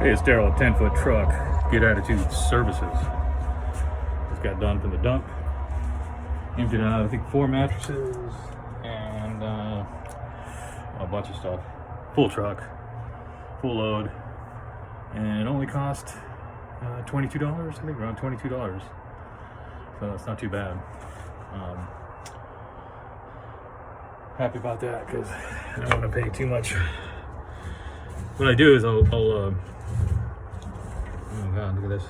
Hey, it's Daryl at 10-Foot Truck, Good Attitude Services. Just got done from the dump. Emptied out, I think, 4 mattresses and a bunch of stuff. Full truck, full load, and it only cost $22, I think, around $22. So it's not too bad. Happy about that because I don't want to pay too much. What I do is I'll oh god, look at this.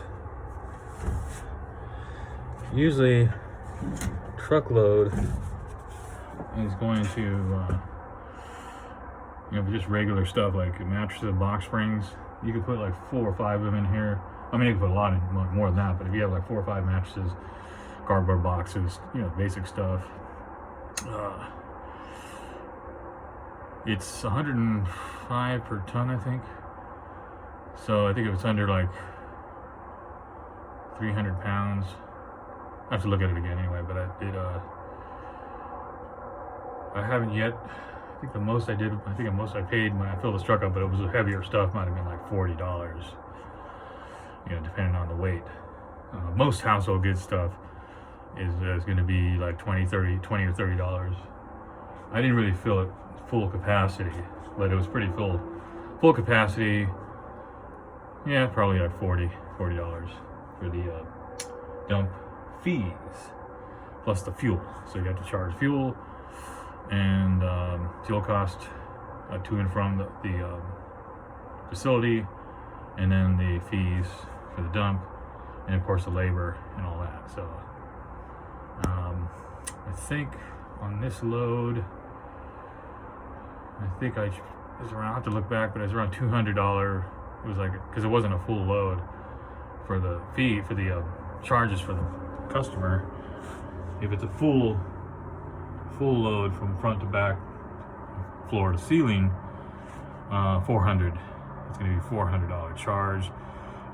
Usually truckload is going to just regular stuff like mattresses, box springs. You can put like 4 or 5 of them in here. I mean, you can put a lot in, more than that, but if you have like 4 or 5 mattresses, cardboard boxes, basic stuff, it's 105 per ton, I think. So I think if it's under like 300 pounds, I have to look at it again anyway, but I haven't yet. I think the most I paid when I filled this truck up, but it was heavier stuff, might have been like $40, depending on the weight. Most household goods stuff is going to be like $20 or $30. I didn't really fill it full capacity, but it was pretty full. Full capacity, yeah, probably like $40 for the dump fees plus the fuel. So you have to charge fuel and fuel cost to and from the facility, and then the fees for the dump, and of course the labor and all that. So I think on this load, I think it was around, I have to look back, but it was around $200. It was like, because it wasn't a full load for the fee, for the charges for the customer. If it's a full load from front to back, floor to ceiling, $400. It's going to be $400 charge,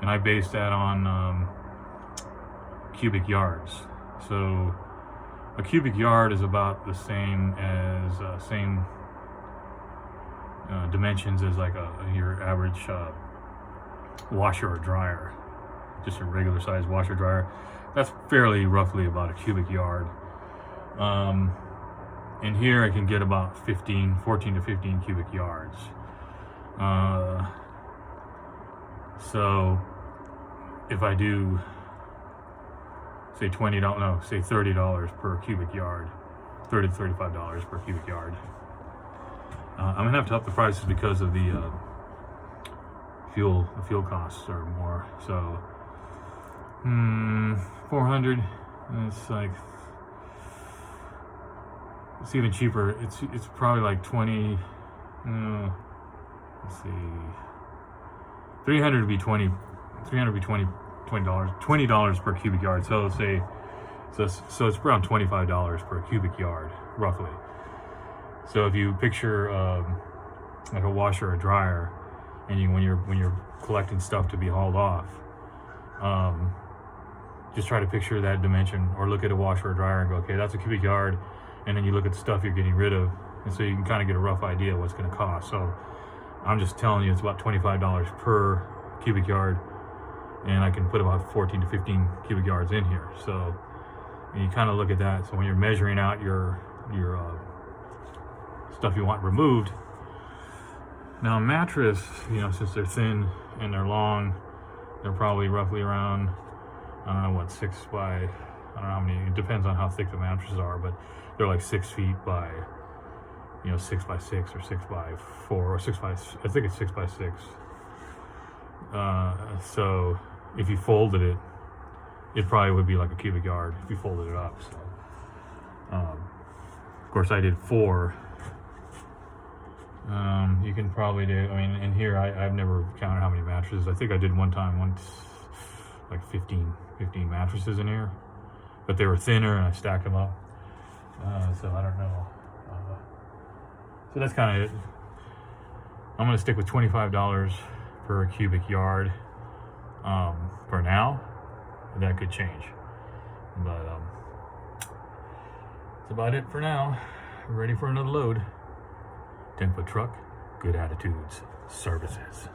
and I based that on cubic yards. So a cubic yard is about the same as dimensions as like your average washer or dryer, just a regular size washer dryer. That's fairly roughly about a cubic yard. And here I can get about 14 to 15 cubic yards. So if I do say $30 per cubic yard, $30 to $35 per cubic yard. I'm gonna have to up the prices because of the fuel. The fuel costs are more. So 400. It's like, it's even cheaper. It's probably like 20. Let's see. 300 would be 20. 300 would be $20 per cubic yard. So let's say, so it's around $25 per cubic yard, roughly. So if you picture like a washer or dryer, and when you're collecting stuff to be hauled off, just try to picture that dimension, or look at a washer or dryer and go, okay, that's a cubic yard, and then you look at the stuff you're getting rid of, and so you can kind of get a rough idea of what's going to cost. So I'm just telling you, it's about $25 per cubic yard, and I can put about 14 to 15 cubic yards in here. So you kind of look at that. So when you're measuring out your stuff you want removed. Now, a mattress, since they're thin and they're long, they're probably roughly around, I don't know what, 6 by, I don't know how many, it depends on how thick the mattresses are, but they're like 6 feet by, 6 by 6 or 6 by 4 or 6 by, I think it's 6 by 6. So if you folded it, it probably would be like a cubic yard if you folded it up. So, of course, I did 4. You can probably do, in here I've never counted how many mattresses. I think I did one time like 15 mattresses in here, but they were thinner and I stacked them up. So I don't know. So that's kind of it. I'm going to stick with $25 per cubic yard for now. That could change, but that's about it for now. We're ready for another load. 10-Foot Truck, Good Attitudes Services.